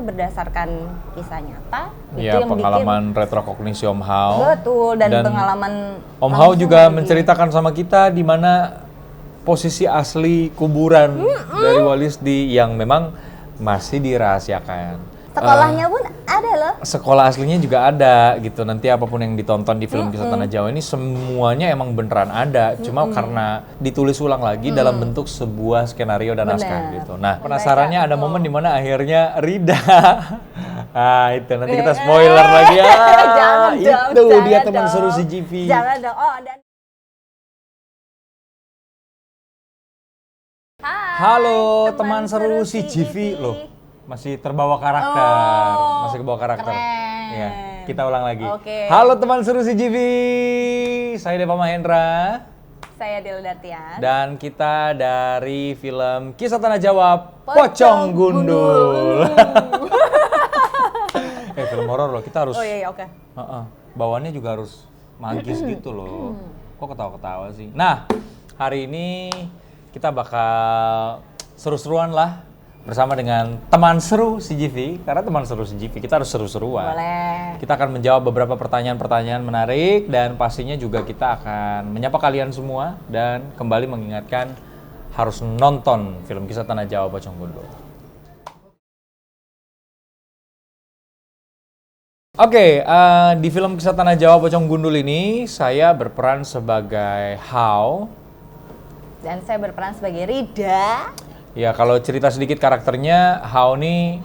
berdasarkan kisah nyata. Ya, itu yang pengalaman retrokognisi Om Hao. Betul, dan pengalaman Om Hao juga menceritakan sama kita di mana posisi asli kuburan dari Walisdi yang memang masih dirahasiakan. Sekolahnya pun ada loh. Sekolah aslinya juga ada gitu. Nanti apapun yang ditonton di film Kisah Tanah Jawa ini semuanya emang beneran ada. Cuma karena ditulis ulang lagi dalam bentuk sebuah skenario dan naskah gitu. Nah, penasarannya ada momen di mana akhirnya Rida. Itu nanti kita spoiler lagi ya. Itu dia teman seru si Jivi. Jangan dong. Halo teman seru si Jivi loh. Masih terbawa karakter, masih kebawa karakter. Keren. Ya, kita ulang lagi. Oke. Halo teman seru si Jivi, saya Deva Mahendra. Saya Del Dartian. Dan kita dari film Kisah Tanah Jawa, Pocong Gundul. Film horor loh, kita harus. Oh iya, oke. Bawaannya juga harus magis gitu loh. Kok ketawa-ketawa sih? Nah, hari ini kita bakal seru-seruan lah. Bersama dengan teman seru CGV, karena teman seru CGV kita harus seru-seruan. Boleh. Kita akan menjawab beberapa pertanyaan-pertanyaan menarik dan pastinya juga kita akan menyapa kalian semua dan kembali mengingatkan harus nonton film Kisah Tanah Jawa Pocong Gundul. Oke, di film Kisah Tanah Jawa Pocong Gundul ini saya berperan sebagai Hao. Dan saya berperan sebagai Rida. Ya, kalau cerita sedikit karakternya, Hao ini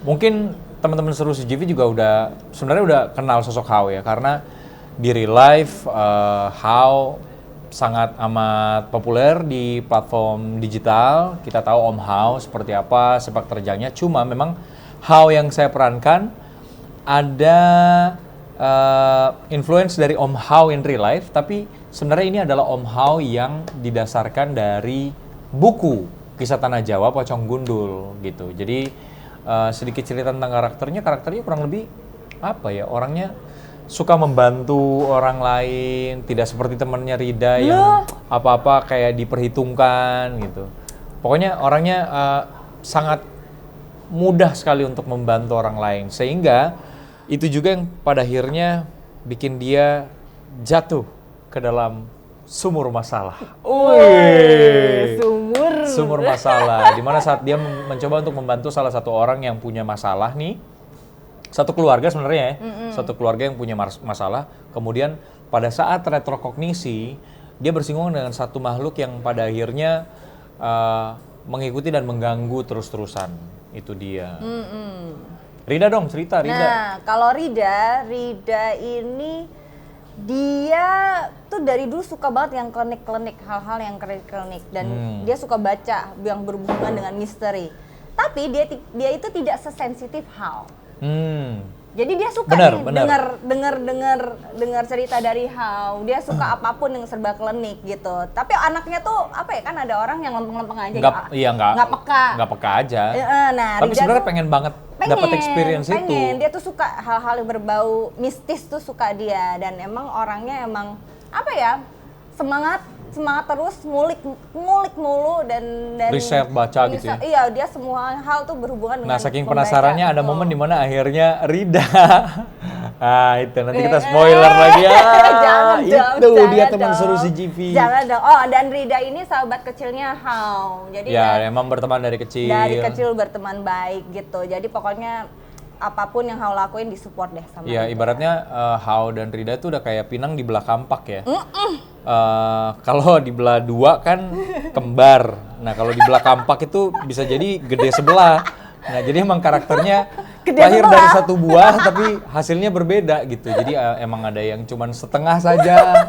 mungkin teman-teman seru CGV juga sebenarnya udah kenal sosok Hao ya, karena di real life Hao sangat amat populer di platform digital. Kita tahu Om Hao seperti apa sepak terjangnya. Cuma memang Hao yang saya perankan ada influence dari Om Hao in real life, tapi sebenarnya ini adalah Om Hao yang didasarkan dari buku Kisah Tanah Jawa Pocong Gundul gitu. Jadi sedikit cerita tentang karakternya kurang lebih apa ya, orangnya suka membantu orang lain, tidak seperti temannya Rida yang apa-apa kayak diperhitungkan gitu. Pokoknya orangnya sangat mudah sekali untuk membantu orang lain, sehingga itu juga yang pada akhirnya bikin dia jatuh ke dalam sumur masalah. Sumur masalah. Dimana saat dia mencoba untuk membantu salah satu orang yang punya masalah nih, satu keluarga sebenarnya ya, satu keluarga yang punya masalah. Kemudian pada saat retrokognisi, dia bersinggungan dengan satu makhluk yang pada akhirnya mengikuti dan mengganggu terus-terusan. Itu dia. Rida dong, cerita Rida. Nah, kalau Rida ini dia tuh dari dulu suka banget yang klinik-klinik, hal-hal yang klinik dan dia suka baca yang berhubungan dengan misteri. Tapi dia itu tidak sesensitif Hao. Jadi dia suka dengar cerita dari Hao. Dia suka apapun yang serba klinik gitu. Tapi anaknya tuh apa ya, kan ada orang yang lempeng-lempeng aja, nggak peka aja. Nah, tapi sebenarnya pengen banget dapat experience itu. Dia tuh suka hal-hal yang berbau mistis tuh suka dia, dan emang orangnya emang apa ya, semangat terus ngulik mulu dan riset baca gitu ya. Iya, dia semua hal tuh berhubungan dengan saking penasarannya ada momen dimana akhirnya Rida itu nanti kita spoiler lagi ya. Itu dia teman seru si Jivi. Jangan dong. Dan Rida ini sahabat kecilnya Hao. Jadi ya emang berteman dari kecil. Dari kecil berteman baik gitu. Jadi pokoknya apapun yang Hao lakuin disupport deh sama ya, ibaratnya Hao dan Rida itu udah kayak pinang di belah kampak ya. Kalau di belah dua kan kembar. Nah, kalau di belah kampak itu bisa jadi gede sebelah. Nah, jadi emang karakternya lahir dari satu buah tapi hasilnya berbeda gitu. Jadi emang ada yang cuman setengah saja,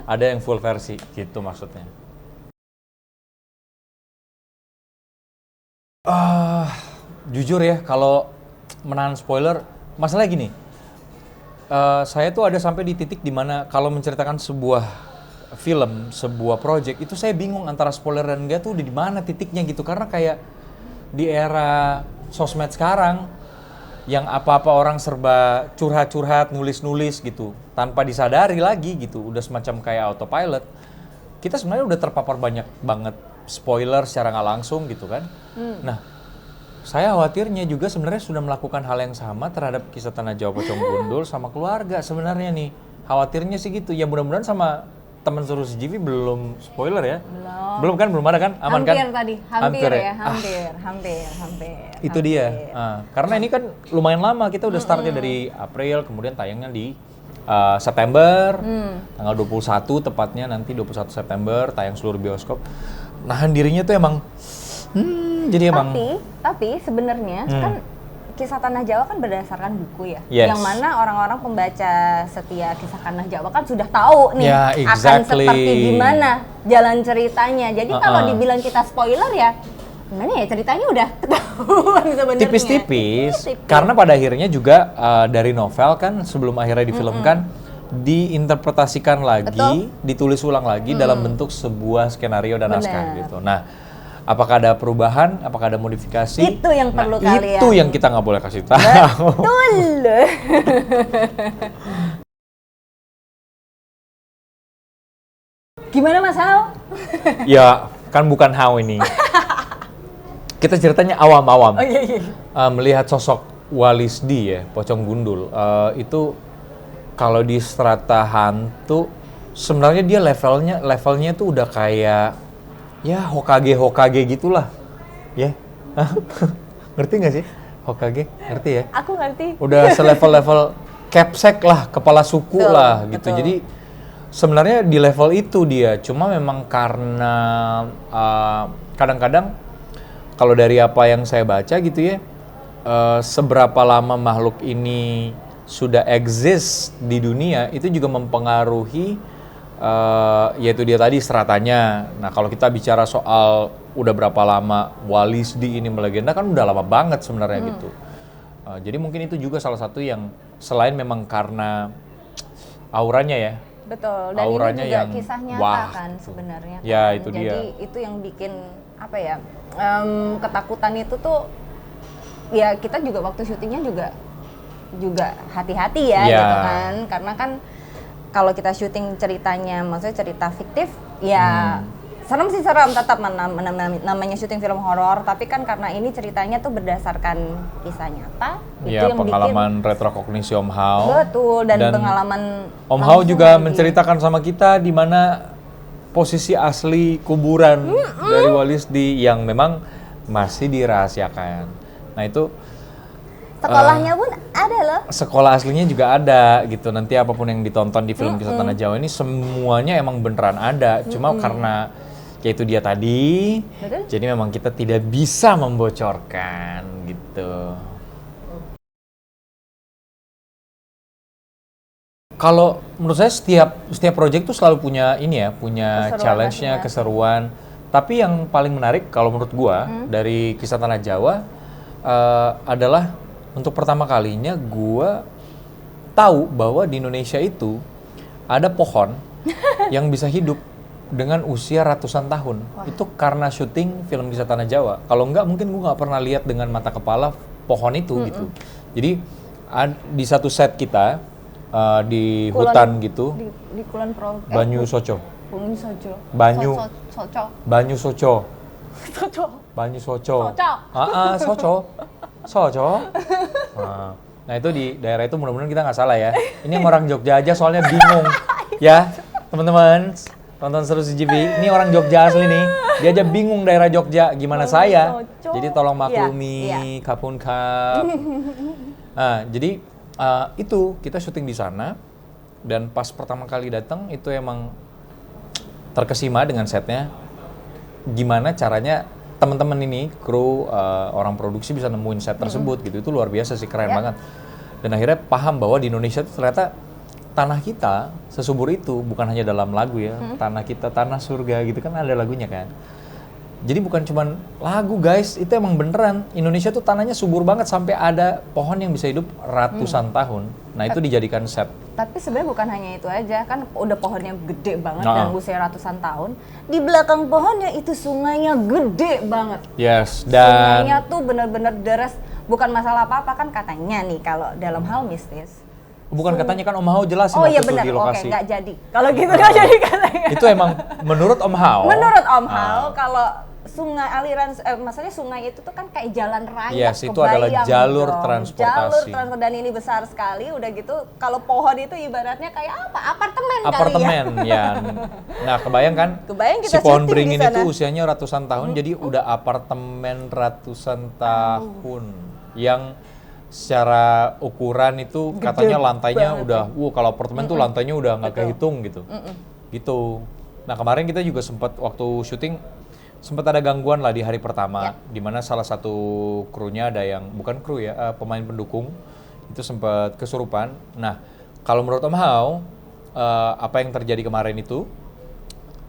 ada yang full versi gitu maksudnya. Jujur ya, kalau menahan spoiler, masalahnya gini, saya tuh ada sampai di titik dimana kalau menceritakan sebuah film, sebuah project, itu saya bingung antara spoiler dan enggak tuh di mana titiknya gitu. Karena kayak di era sosmed sekarang, yang apa-apa orang serba curhat-curhat, nulis-nulis gitu, tanpa disadari lagi gitu, udah semacam kayak autopilot. Kita sebenarnya udah terpapar banyak banget spoiler secara nggak langsung gitu kan. Nah, saya khawatirnya juga sebenarnya sudah melakukan hal yang sama terhadap kisah Tanah Jawa Pocong Gundul sama keluarga sebenarnya nih. Khawatirnya sih gitu. Ya mudah-mudahan sama teman seru CGV belum spoiler ya. Belum kan? Belum ada kan? Aman hampir kan? tadi, hampir ya, hampir. Itu dia. Karena ini kan lumayan lama, kita udah startnya dari April, kemudian tayangnya di September, tanggal 21 tepatnya, nanti 21 September tayang seluruh bioskop. Nahan dirinya tuh emang jadi emang tapi sebenarnya kan Kisah Tanah Jawa kan berdasarkan buku ya. Yes. Yang mana orang-orang pembaca setia Kisah Tanah Jawa kan sudah tahu nih Ya, akan exactly. seperti gimana jalan ceritanya. Jadi kalau dibilang kita spoiler ya gimana ya, ceritanya udah ketahuan sebenarnya. tipis-tipis. Karena pada akhirnya juga dari novel kan sebelum akhirnya difilmkan diinterpretasikan lagi, Betul. ditulis ulang lagi dalam bentuk sebuah skenario dan naskah gitu. Nah, apakah ada perubahan, apakah ada modifikasi? Itu yang perlu kalian. Itu yang kita nggak boleh kasih tahu. Betul. Gimana Mas Hao? Ya, kan bukan how ini. Kita ceritanya awam-awam. iya. Melihat sosok Walisdi ya, Pocong Gundul, itu kalau di strata hantu, sebenarnya dia levelnya tuh udah kayak ya Hokage gitulah, ya. Ngerti nggak sih Hokage? Ngerti ya? Aku ngerti. Udah selevel-level capsek lah, kepala suku Betul, lah gitu. betul. Jadi sebenarnya di level itu dia, cuma memang karena kadang-kadang kalau dari apa yang saya baca gitu ya, seberapa lama makhluk ini sudah exist di dunia itu juga mempengaruhi yaitu dia tadi stratanya. Nah kalau kita bicara soal udah berapa lama Walisdi ini melegenda kan udah lama banget sebenarnya gitu. Jadi mungkin itu juga salah satu yang selain memang karena auranya ya. Betul, dan Auranya ini juga yang kisah nyata wah, kan gitu. sebenarnya. Ya, kan. itu Jadi dia. itu yang bikin apa ya, ketakutan itu tuh ya kita juga waktu syutingnya juga hati-hati ya Ya. gitu kan, karena kan kalau kita syuting ceritanya, maksudnya cerita fiktif ya serem sih serem tetap namanya syuting film horor, tapi kan karena ini ceritanya tuh berdasarkan kisah nyata, itu Ya, yang pengalaman retrokognisi Om Hao. betul, dan pengalaman Om Hao langsung juga lagi. menceritakan sama kita di mana posisi asli kuburan dari Walisdi yang memang masih dirahasiakan. Nah itu Sekolahnya pun ada loh. sekolah aslinya juga ada gitu. Nanti apapun yang ditonton di film Kisah Tanah Jawa ini semuanya emang beneran ada. Cuma karena ya itu dia tadi, Betul. jadi memang kita tidak bisa membocorkan gitu. Kalau menurut saya setiap project tuh selalu punya ini ya, punya Keseruan challenge-nya, masing-masing. keseruan. Tapi yang paling menarik kalau menurut gua dari Kisah Tanah Jawa adalah untuk pertama kalinya gua tahu bahwa di Indonesia itu ada pohon yang bisa hidup dengan usia ratusan tahun. Itu karena syuting film Kisah Tanah Jawa. Kalau enggak mungkin gua nggak pernah lihat dengan mata kepala pohon itu gitu. Jadi di satu set kita di Kulon- hutan gitu, di Kulon Pro. Banyu Soco. Banyu Soco. Banyu. Soco. Banyu Soco. Soco. Banyu Soco. Soco. Soco. Soco. Nah itu di daerah itu mudah-mudahan kita nggak salah ya. Ini yang orang Jogja aja soalnya bingung. Ya teman-teman tonton seru CGV. Ini orang Jogja asli nih. Dia aja bingung daerah Jogja. Gimana Banyu saya? Soco. Jadi tolong Iya, maklumi. iya. Kapun kap. Nah jadi itu kita syuting di sana. Dan pas pertama kali datang itu emang terkesima dengan setnya. Gimana caranya teman-teman ini kru orang produksi bisa nemuin set tersebut gitu, itu luar biasa sih, keren banget. Dan akhirnya paham bahwa di Indonesia itu ternyata tanah kita sesubur itu, bukan hanya dalam lagu ya, tanah kita tanah surga gitu kan ada lagunya kan. Jadi bukan cuma lagu guys, itu emang beneran Indonesia tuh tanahnya subur banget sampai ada pohon yang bisa hidup ratusan tahun. Nah itu dijadikan set. Tapi sebenarnya bukan hanya itu aja, kan udah pohonnya gede banget Nah. dan usia ratusan tahun. Di belakang pohonnya itu sungainya gede banget. Yes, Sungainya dan tuh bener-bener deras, bukan masalah apa-apa kan katanya nih kalau dalam hal mistis. bukan katanya kan Om Hao jelasin Oh waktu iya itu benar, di oke lokasi. nggak jadi. Kalau gitu nggak jadi katanya. Itu emang menurut Om Hao. Menurut Om Hao, kalau maksudnya sungai itu tuh kan kayak jalan raya. Yes, itu adalah jalur transportasi. Dan ini besar sekali, udah gitu kalau pohon itu ibaratnya kayak apa? Apartemen kali ya. Nah, kebayang kan? Kebayang si kita pohon syuting beringin di sana. itu usianya ratusan tahun, jadi udah apartemen ratusan tahun yang secara ukuran itu katanya lantainya udah, kalau apartemen tuh lantainya udah nggak kehitung gitu. Gitu. Nah, kemarin kita juga sempat waktu syuting sempat ada gangguan lah di hari pertama, di mana salah satu krunya ada yang bukan kru ya, pemain pendukung itu sempat kesurupan. Nah, kalau menurut Om Hao, apa yang terjadi kemarin itu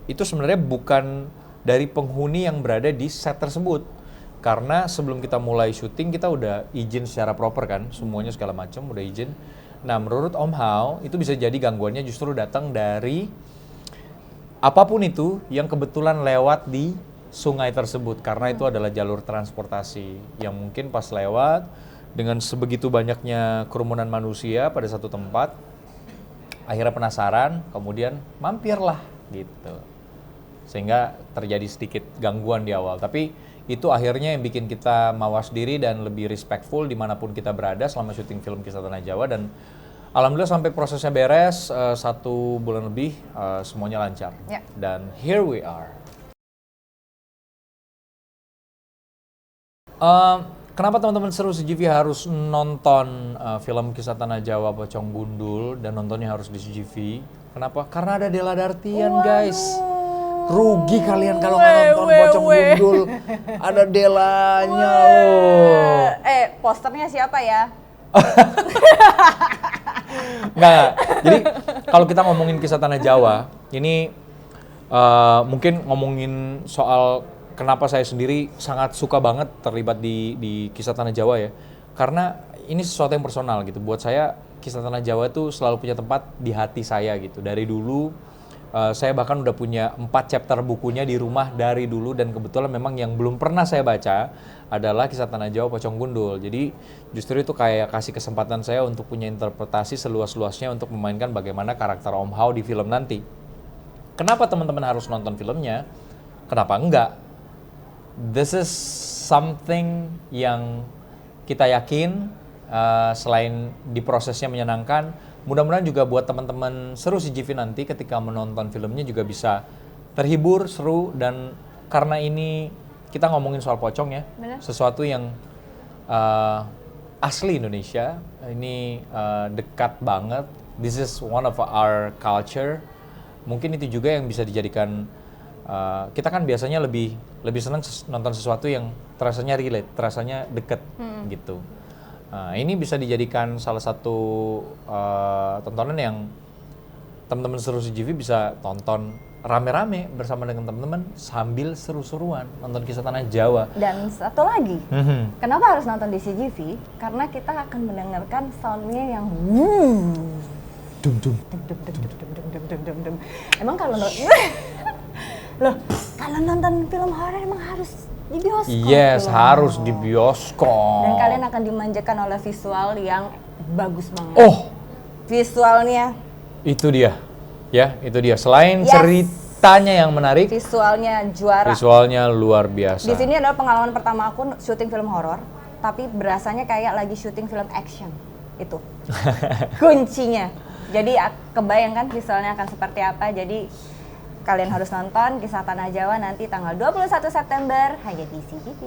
sebenarnya bukan dari penghuni yang berada di set tersebut. Karena sebelum kita mulai syuting kita udah izin secara proper kan, semuanya segala macam udah izin. Nah, menurut Om Hao itu bisa jadi gangguannya justru datang dari apapun itu yang kebetulan lewat di sungai tersebut, karena itu adalah jalur transportasi yang mungkin pas lewat dengan sebegitu banyaknya kerumunan manusia pada satu tempat, akhirnya penasaran, kemudian mampirlah gitu. Sehingga terjadi sedikit gangguan di awal, tapi itu akhirnya yang bikin kita mawas diri dan lebih respectful dimanapun kita berada selama syuting film Kisah Tanah Jawa. Dan alhamdulillah sampai prosesnya beres 1 bulan lebih, semuanya lancar. Dan here we are. Kenapa teman-teman Seru CGV harus nonton film Kisah Tanah Jawa Pocong Gundul dan nontonnya harus di CGV? Kenapa? Karena ada Della Dartian, guys. Rugi kalian kalau nggak nonton Pocong Gundul. Ada Delanya loh. Posternya siapa ya? Nggak. Jadi kalau kita ngomongin Kisah Tanah Jawa, ini mungkin ngomongin soal kenapa saya sendiri sangat suka banget terlibat di Kisah Tanah Jawa ya. Karena ini sesuatu yang personal gitu. Buat saya Kisah Tanah Jawa itu selalu punya tempat di hati saya gitu. Dari dulu saya bahkan udah punya 4 chapter bukunya di rumah dari dulu, dan kebetulan memang yang belum pernah saya baca adalah Kisah Tanah Jawa Pocong Gundul. Jadi justru itu kayak kasih kesempatan saya untuk punya interpretasi seluas-luasnya untuk memainkan bagaimana karakter Om Hao di film nanti. Kenapa teman-teman harus nonton filmnya? Kenapa enggak? This is something yang kita yakin selain di prosesnya menyenangkan, mudah-mudahan juga buat teman-teman Seru CGV nanti ketika menonton filmnya juga bisa terhibur, seru, dan karena ini kita ngomongin soal pocong ya, sesuatu yang asli Indonesia, ini dekat banget. This is one of our culture. Mungkin itu juga yang bisa dijadikan, kita kan biasanya lebih senang nonton sesuatu yang terasanya relate, terasanya deket gitu. Ini bisa dijadikan salah satu tontonan yang teman-teman Seru CGV bisa tonton rame-rame bersama dengan teman-teman sambil seru-seruan nonton Kisah Tanah Jawa. Dan satu lagi, kenapa harus nonton di CGV? Karena kita akan mendengarkan soundnya yang dum. Emang kalau kalau nonton film horor emang harus di bioskop. Yes, harus di bioskop. Dan kalian akan dimanjakan oleh visual yang bagus banget. Oh, visualnya. Itu dia, ya, itu dia. Selain ceritanya yang menarik, visualnya juara. Visualnya luar biasa. Di sini adalah pengalaman pertama aku syuting film horor, tapi berasanya kayak lagi syuting film action. Itu kuncinya. Jadi kebayang kan visualnya akan seperti apa. Jadi kalian harus nonton Kisah Tanah Jawa nanti tanggal 21 September hanya di CGV.